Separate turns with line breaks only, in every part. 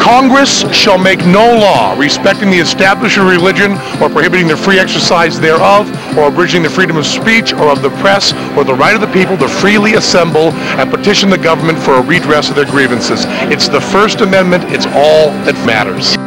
Congress shall make no law respecting the establishment of religion or prohibiting the free exercise thereof or abridging the freedom of speech or of the press or the right of the people to freely assemble and petition the government for a redress of their grievances. It's the First Amendment. It's all that matters.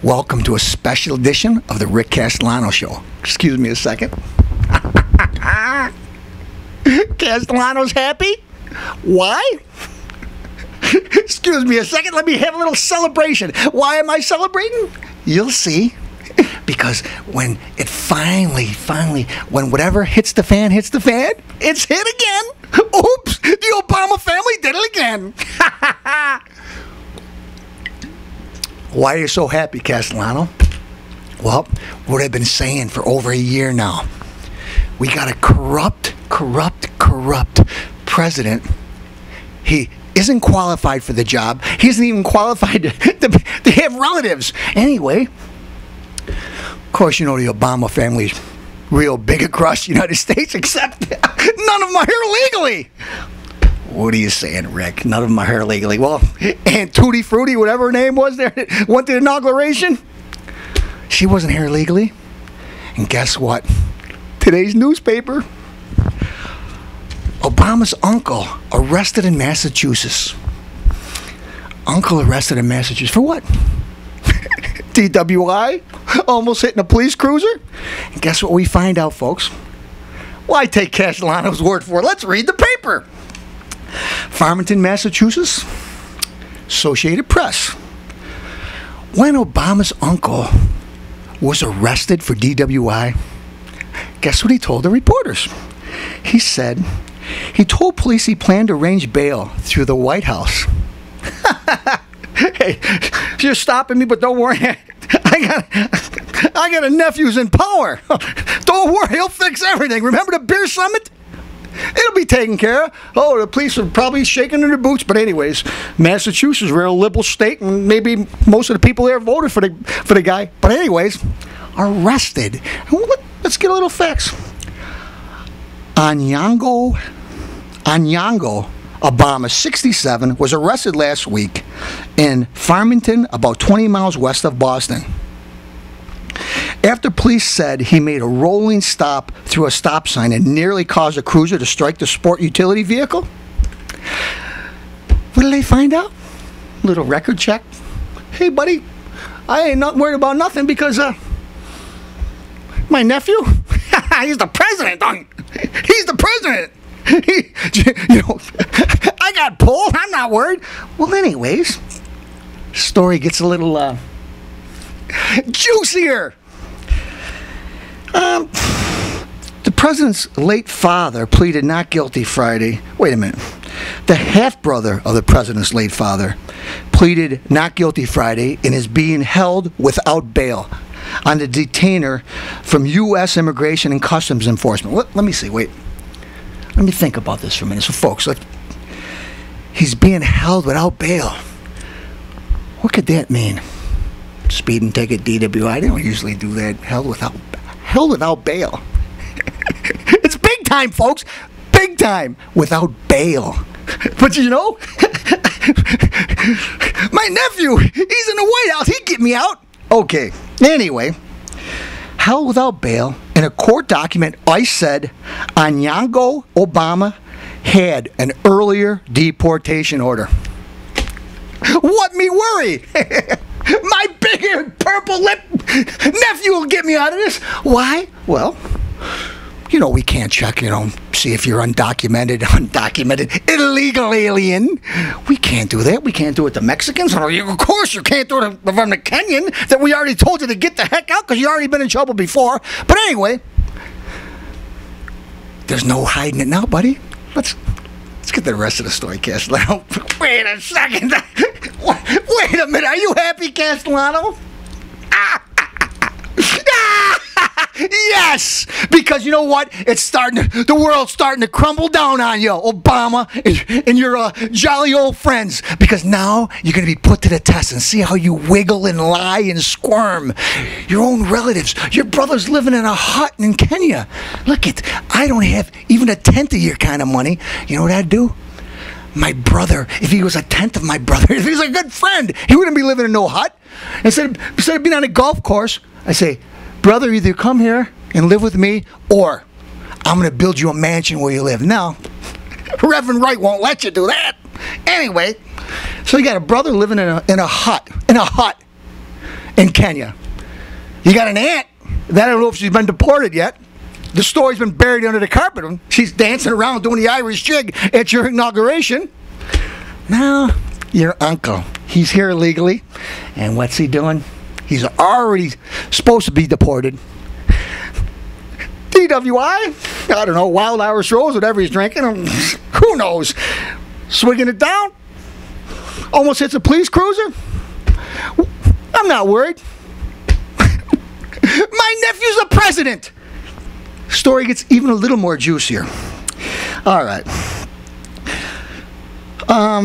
Welcome to a special edition of the Rick Castellano Show. Excuse me a second. Castellano's happy? Why? Excuse me a second. Let me have a little celebration. Why am I celebrating? You'll see. Because when it finally, when whatever hits the fan, it's hit again. Oops, the Obama family did it again. Why are you so happy, Castellano? Well, what I've been saying for over a year now. We got a corrupt president. He isn't qualified for the job. He isn't even qualified to have relatives. Anyway, of course, you know the Obama family's real big across the United States, except none of them are here legally. What are you saying, Rick? None of them are here legally. Well, Aunt Tutti Frutti, whatever her name was there, went to the inauguration. She wasn't here legally. And guess what? Today's newspaper. Obama's uncle arrested in Massachusetts. Uncle arrested in Massachusetts. For what? DWI? Almost hitting a police cruiser? And guess what we find out, folks? Well, I take Castellano's word for it. Let's read the paper. Farmington, Massachusetts, Associated Press. When Obama's uncle was arrested for DWI, guess what he told the reporters? He said he told police he planned to arrange bail through the White House. Hey, you're stopping me, but don't worry. I got a nephew's in power. Don't worry, he'll fix everything. Remember the beer summit? It'll be taken care of. Oh, the police are probably shaking in their boots. But anyways, Massachusetts is a real liberal state, and maybe most of the people there voted for the guy. But anyways, arrested. Let's get a little facts. Onyango Obama, 67, was arrested last week in Farmington, about 20 miles west of Boston, after police said he made a rolling stop through a stop sign and nearly caused a cruiser to strike the sport utility vehicle. What did they find out? Little record check. Hey, buddy, I ain't not worried about nothing because my nephew, he's the president. He's the president. I got pulled. I'm not worried. Well, anyways, story gets a little juicier. The president's late father pleaded not guilty Friday. Wait a minute. The half-brother of the president's late father pleaded not guilty Friday and is being held without bail on the detainer from U.S. Immigration and Customs Enforcement. Let me see. Wait. Let me think about this for a minute. So, folks, he's being held without bail. What could that mean? Speeding ticket, DWI. They don't usually do that. Held without bail. It's big time, folks. Big time without bail. But you know, my nephew, he's in the White House. He'd get me out. Okay. Anyway, held without bail. In a court document, ICE said Onyango Obama had an earlier deportation order. What me worry? My big purple lip nephew will get me out of this. Why? Well, we can't check, see if you're undocumented, illegal alien. We can't do that. We can't do it to Mexicans. Of course you can't do it from the Kenyan that we already told you to get the heck out because you already been in trouble before. But anyway, there's no hiding it now, buddy. Let's get the rest of the story, Castellano. Wait a second. Wait a minute. Are you happy, Castellano? Yes, because you know what? The world's starting to crumble down on you, Obama, and your jolly old friends. Because now you're going to be put to the test and see how you wiggle and lie and squirm. Your own relatives, your brother's living in a hut in Kenya. Look I don't have even a tenth of your kind of money. You know what I'd do? My brother, if he was a tenth of my brother, if he's a good friend, he wouldn't be living in no hut. Instead of being on a golf course, I say, brother, either come here and live with me, or I'm going to build you a mansion where you live. No, Reverend Wright won't let you do that. Anyway, so you got a brother living in a hut in Kenya. You got an aunt that I don't know if she's been deported yet. The story's been buried under the carpet. She's dancing around doing the Irish jig at your inauguration. Now, your uncle, he's here illegally, and what's he doing? He's already supposed to be deported. DWI? I don't know, Wild Irish Rose, whatever he's drinking. Who knows? Swigging it down? Almost hits a police cruiser? I'm not worried. My nephew's the president. Story gets even a little more juicier. All right.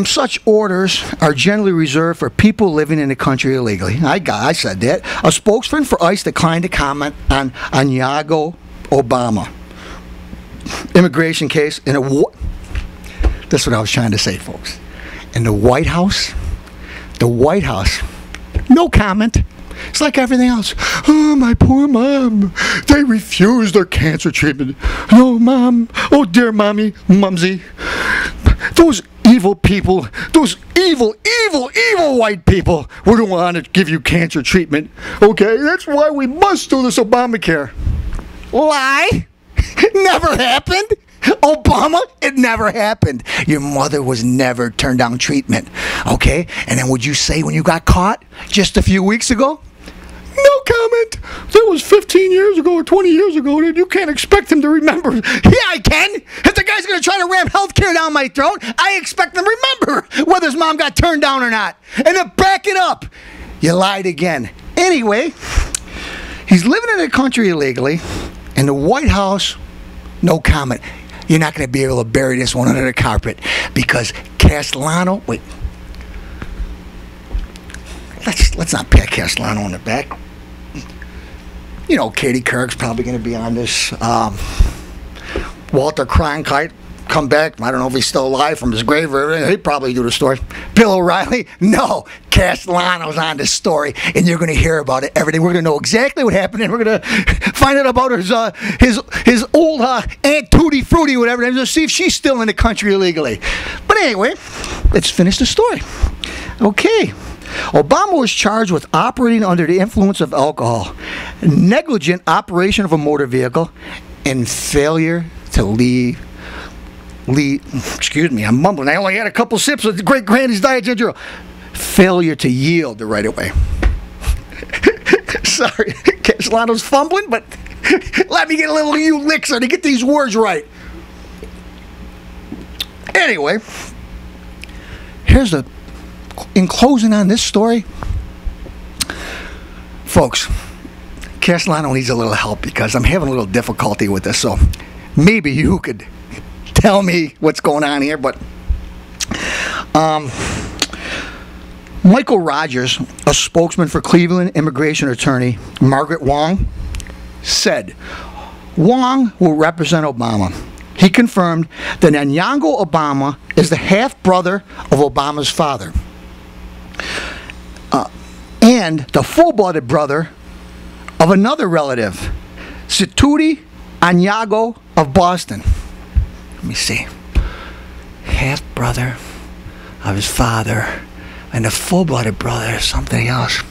Such orders are generally reserved for people living in the country illegally. I said that. A spokesman for ICE declined to comment on Onyango Obama immigration case in that's what I was trying to say, folks. In the White House, no comment. It's like everything else. Oh, my poor mom. They refused their cancer treatment. No, mom. Oh, dear mommy, mumsy. Those evil people, those evil white people wouldn't want to give you cancer treatment. Okay, that's why we must do this Obamacare. Lie. Never happened. Obama, it never happened. Your mother was never turned down treatment. Okay? And then would you say when you got caught just a few weeks ago? No comment. That was 15 years ago or 20 years ago. You can't expect him to remember. Yeah, I can. If the guy's going to try to ram health care down my throat, I expect him to remember whether his mom got turned down or not. And then back it up. You lied again. Anyway, he's living in the country illegally. In the White House, no comment. You're not going to be able to bury this one under the carpet because Castellano. Wait. Let's not pat Castellano on the back. You know, Katie Couric's probably going to be on this. Walter Cronkite come back. I don't know if he's still alive from his grave or anything. He'd probably do the story. Bill O'Reilly? No. Castellano's on this story, and you're going to hear about it. Everything. We're going to know exactly what happened, and we're going to find out about his old Aunt Tutti Frutti, whatever, and just see if she's still in the country illegally. But anyway, let's finish the story. Okay. Obama was charged with operating under the influence of alcohol, negligent operation of a motor vehicle, and failure to leave. Excuse me, I'm mumbling. I only had a couple sips of the great granny's diet ginger ale. Failure to yield the right of way. Sorry, Castellano's fumbling, but let me get a little elixir to get these words right. Anyway, in closing on this story, folks, Castellano needs a little help because I'm having a little difficulty with this. So maybe you could tell me what's going on here. But Michael Rogers, a spokesman for Cleveland immigration attorney Margaret Wong, said Wong will represent Obama. He confirmed that Onyango Obama is the half-brother of Obama's father and the full-blooded brother of another relative, Situti Onyango of Boston. Let me see. Half-brother of his father and the full-blooded brother of something else.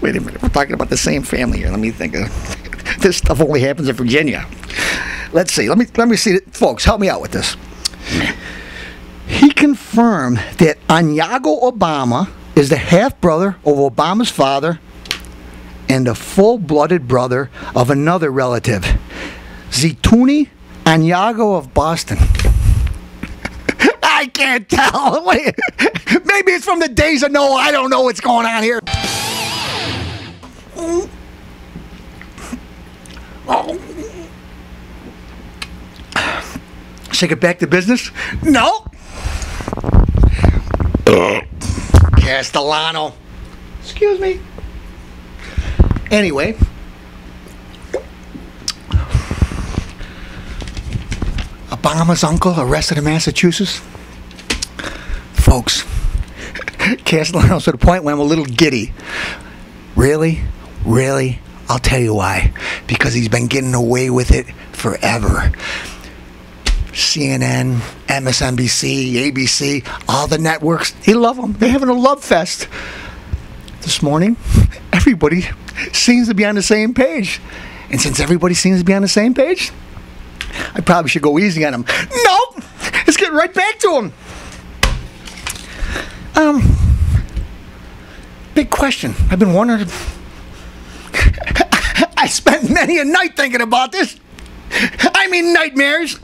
Wait a minute. We're talking about the same family here. Let me think. This stuff only happens in Virginia. Let's see. Let me see it. Folks, help me out with this. He confirmed that Onyango Obama is the half-brother of Obama's father and the full-blooded brother of another relative, Zituni Onyango of Boston. I can't tell. Wait, maybe it's from the days of Noah. I don't know what's going on here. Should I get back to business? No. Castellano. Excuse me. Anyway. Obama's uncle arrested in Massachusetts. Folks, Castellano's to the point where I'm a little giddy. Really? Really? I'll tell you why. Because he's been getting away with it forever. CNN, MSNBC, ABC, all the networks, they love him. They're having a love fest. This morning, everybody seems to be on the same page. And since everybody seems to be on the same page, I probably should go easy on him. Nope! Let's get right back to him. Big question. I've been wondering. I spent many a night thinking about this. I mean nightmares.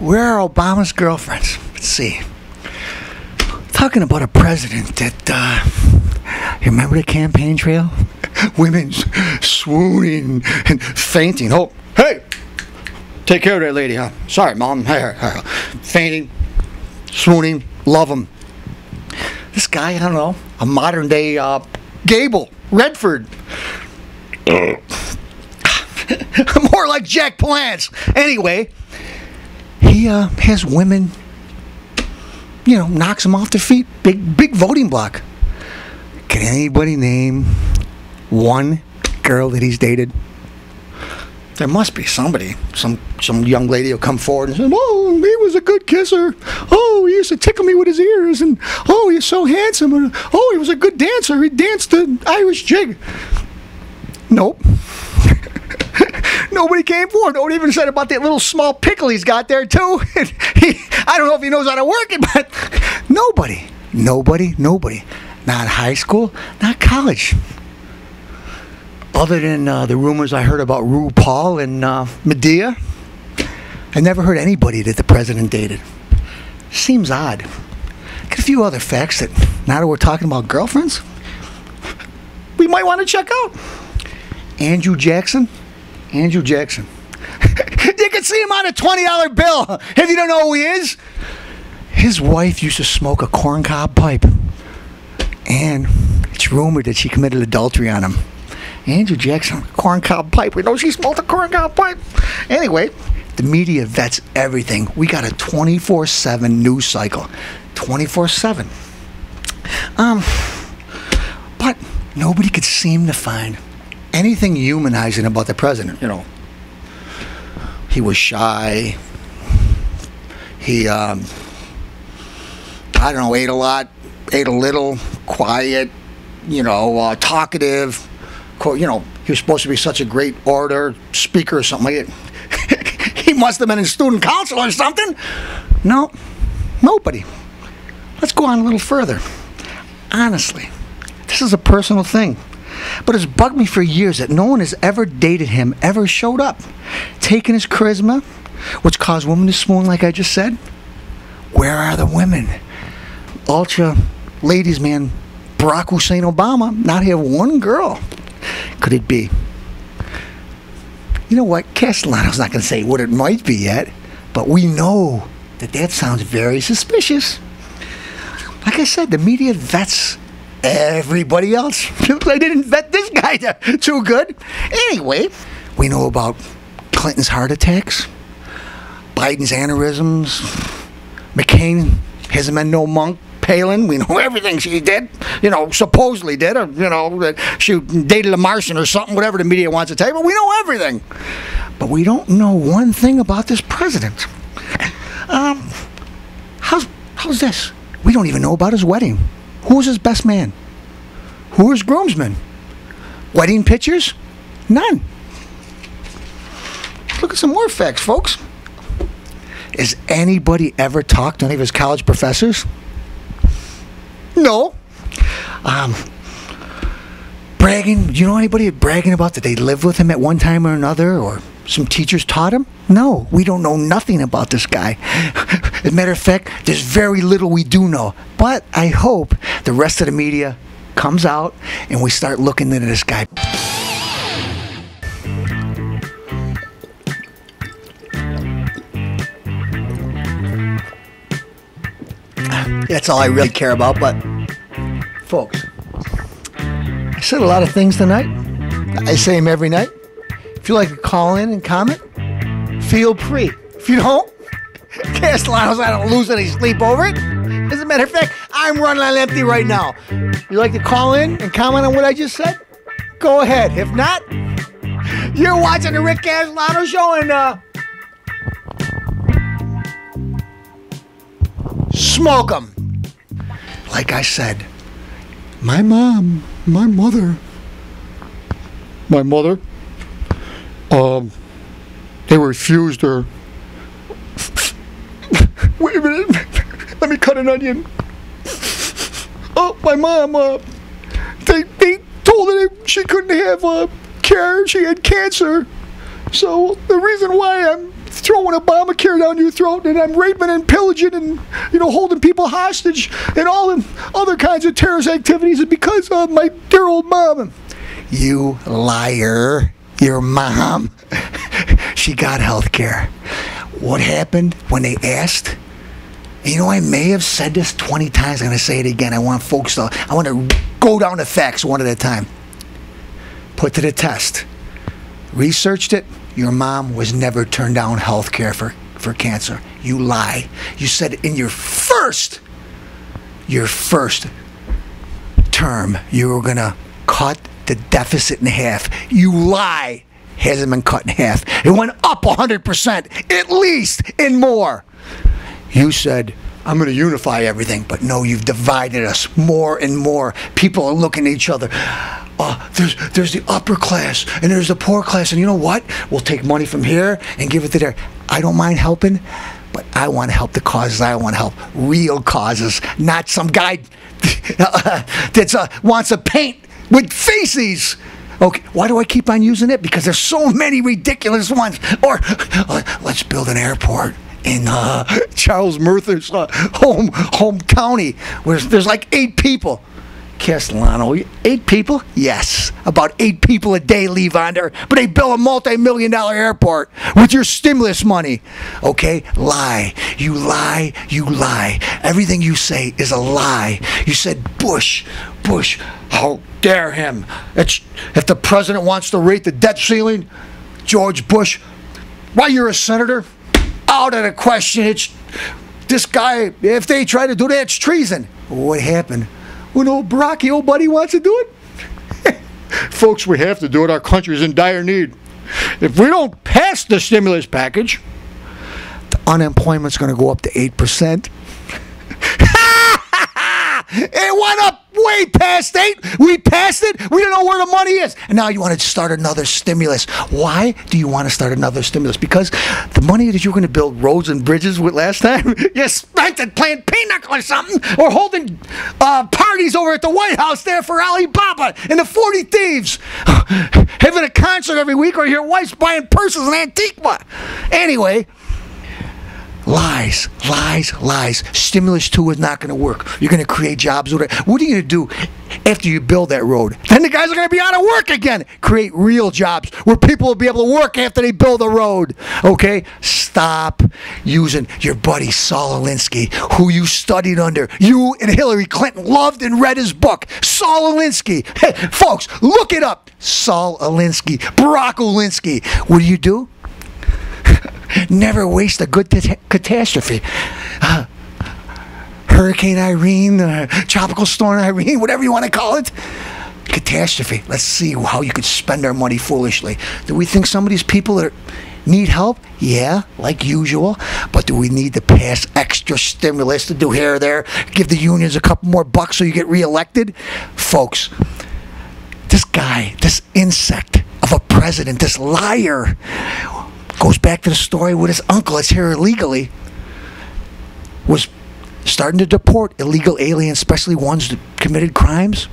Where are Obama's girlfriends? Let's see. Talking about a president that, you remember the campaign trail? Women swooning and fainting. Oh, hey! Take care of that lady, huh? Sorry, Mom. Fainting, swooning, love him. This guy, I don't know, a modern day Gable, Redford. More like Jack Palance. Anyway, he has women, you know, knocks them off their feet. Big voting block. Can anybody name one girl that he's dated? There must be somebody. Some young lady will come forward and say, "Oh, he was a good kisser. Oh, he used to tickle me with his ears. And oh, he's so handsome. And oh, he was a good dancer. He danced the Irish jig." Nope. Nobody came forward. Nobody even said about that little small pickle he's got there too. I don't know if he knows how to work it, but nobody. Not high school, not college. Other than the rumors I heard about RuPaul and Medea, I never heard anybody that the president dated. Seems odd. Got a few other facts that, now that we're talking about girlfriends, we might want to check out. Andrew Jackson. You can see him on a $20 bill if you don't know who he is. His wife used to smoke a corncob pipe, and it's rumored that she committed adultery on him. Andrew Jackson, corncob pipe. We know she smoked a corncob pipe. Anyway, the media vets everything. We got a 24/7 news cycle. 24/7. But nobody could seem to find anything humanizing about the president. You know, he was shy. He, I don't know, ate a lot, ate a little, quiet, you know, talkative. You know, he was supposed to be such a great orator, speaker, or something like that. He must have been in student council or something. No, nobody. Let's go on a little further. Honestly, this is a personal thing. But it's bugged me for years that no one has ever dated him, ever showed up, taken his charisma, which caused women to swoon, like I just said. Where are the women? Ultra ladies man, Barack Hussein Obama, not have one girl. Could it be? You know what? Castellano's not going to say what it might be yet, but we know that sounds very suspicious. Like I said, the media vets everybody else. They didn't vet this guy too good. Anyway, we know about Clinton's heart attacks, Biden's aneurysms, McCain hasn't been no monk, Palin, we know everything she did, you know, supposedly did, or, you know, that she dated a Martian or something, whatever the media wants to tell you, but we know everything. But we don't know one thing about this president. How's this? We don't even know about his wedding. Who was his best man? Who was groomsmen? Wedding pictures? None. look at some more facts, folks. Has anybody ever talked to any of his college professors? No. Bragging, do you know anybody bragging about that they lived with him at one time or another, or some teachers taught him? No, we don't know nothing about this guy. As a matter of fact, there's very little we do know. But I hope the rest of the media comes out and we start looking into this guy. That's all I really care about, but folks, I said a lot of things tonight. I say them every night. If you like to call in and comment, feel free. If you don't, Castellanos, I don't lose any sleep over it. As a matter of fact, I'm running on empty right now. You like to call in and comment on what I just said? Go ahead. If not, you're watching the Rick Castellano Show, and smoke them. Like I said, my mother, they refused her. Wait a minute, let me cut an onion. Oh, my mom, they told her that she couldn't have care, she had cancer. So the reason why I'm throwing Obamacare down your throat, and I'm raping and pillaging and, holding people hostage and all them other kinds of terrorist activities is because of my dear old mom. You liar. Your mom, she got health care. What happened when they asked? I may have said this 20 times. I'm going to say it again. I want to go down the facts one at a time. Put to the test. Researched it. Your mom was never turned down health care for cancer. You lie. You said in your first term you were going to cut the deficit in half. You lie. Hasn't been cut in half. It went up 100%, at least, and more. You said, I'm going to unify everything. But no, you've divided us more and more. People are looking at each other. There's the upper class, and there's the poor class. And you know what? We'll take money from here and give it to there. I don't mind helping, but I want to help the causes I want to help. Real causes, not some guy that wants to paint with faces. Okay, why do I keep on using it? Because there's so many ridiculous ones. Or let's build an airport in Charles Murtha's home county where there's like 8 people. Castellano, 8 people? Yes. About 8 people a day leave on there, but they build a multi-million-dollar airport with your stimulus money. Okay? Lie. You lie. You lie. Everything you say is a lie. You said Bush, how dare him? If the president wants to rate the debt ceiling, George Bush, why, you're a senator? Out of the question. It's this guy, if they try to do that, it's treason. What happened? When old Baracky, old buddy, wants to do it? Folks, we have to do it. Our country's in dire need. If we don't pass the stimulus package, the unemployment's going to go up to 8%. It went up way past 8. We passed it. We don't know where the money is. And now you want to start another stimulus. Why do you want to start another stimulus? Because the money that you were going to build roads and bridges with last time, you spent it playing pinochle or something, or holding parties over at the White House there for Alibaba and the 40 Thieves. Having a concert every week, or your wife's buying purses in Antigua. Anyway, lies. Stimulus 2 is not going to work. You're going to create jobs. What are you going to do after you build that road? Then the guys are going to be out of work again. Create real jobs where people will be able to work after they build a road. Okay? Stop using your buddy Saul Alinsky, who you studied under. You and Hillary Clinton loved and read his book. Saul Alinsky. Hey, folks, look it up. Saul Alinsky. Barack Alinsky. What do? Never waste a good catastrophe. Hurricane Irene, Tropical Storm Irene, whatever you want to call it. Catastrophe. Let's see how you could spend our money foolishly. Do we think some of these people that need help? Yeah, like usual. But do we need to pass extra stimulus to do here or there? Give the unions a couple more bucks so you get reelected? Folks, this guy, this insect of a president, this liar, Goes back to the story with his uncle that's here illegally, was starting to deport illegal aliens, especially ones that committed crimes.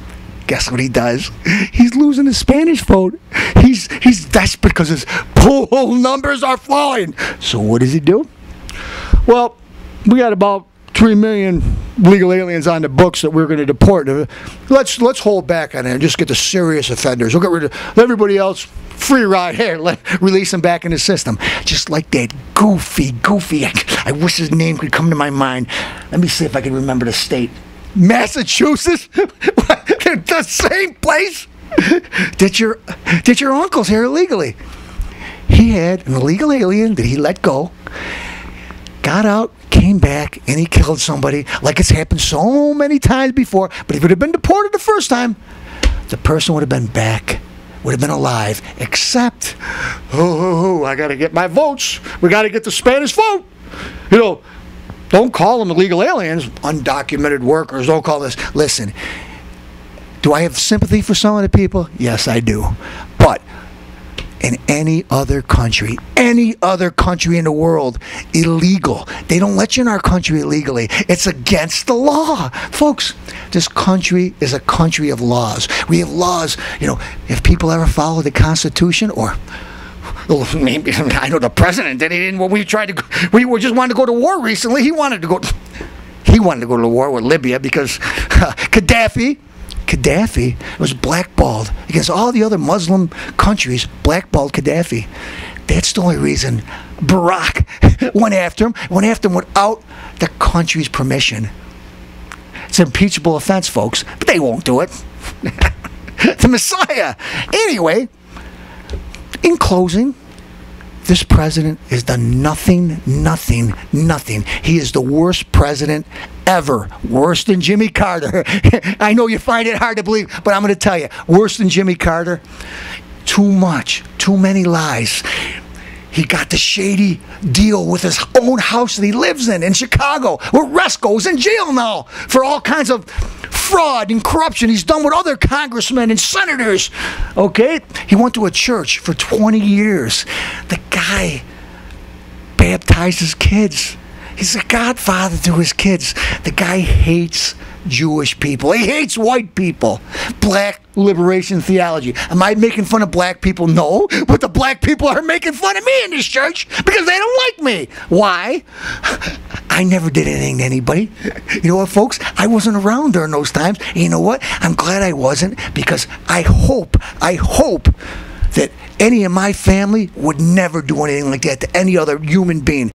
Guess what he does? He's losing his Spanish vote. He's desperate because his poll numbers are falling. So what does he do? Well, we got about 3 million legal aliens on the books that we're going to deport. Let's hold back on it and just get the serious offenders. We'll get rid of everybody else. Free ride here. Release them back in the system. Just like that goofy. I wish his name could come to my mind. Let me see if I can remember the state. Massachusetts? The same place? Did your uncle's here illegally? He had an illegal alien that he let go, got out, came back, and he killed somebody like it's happened so many times before. But if it would have been deported the first time, the person would have been back, would have been alive, except, I got to get my votes. We got to get the Spanish vote. Don't call them illegal aliens, undocumented workers. Don't call this. Listen, do I have sympathy for some of the people? Yes, I do. But in any other country in the world, illegal. They don't let you in our country illegally. It's against the law. Folks, this country is a country of laws. We have laws. If people ever follow the Constitution, or maybe I know the president did. He didn't. When we just wanted to go to war recently. He wanted to go to war with Libya because Gaddafi was blackballed against all the other Muslim countries. Blackballed Gaddafi. That's the only reason Barack went after him. Went after him without the country's permission. It's an impeachable offense, folks, but they won't do it. The Messiah. Anyway, in closing, this president has done nothing. He is the worst president ever. Worse than Jimmy Carter. I know you find it hard to believe, but I'm going to tell you, worse than Jimmy Carter. Too much. Too many lies. He got the shady deal with his own house that he lives in Chicago, where Resco's in jail now for all kinds of fraud and corruption he's done with other congressmen and senators. Okay? He went to a church for 20 years. The guy baptized his kids. He's a godfather to his kids. The guy hates Jewish people. He hates white people. Black liberation theology. Am I making fun of black people? No. But the black people are making fun of me in this church because they don't like me. Why? I never did anything to anybody. You know what, folks? I wasn't around during those times. And you know what? I'm glad I wasn't, because I hope that any of my family would never do anything like that to any other human being.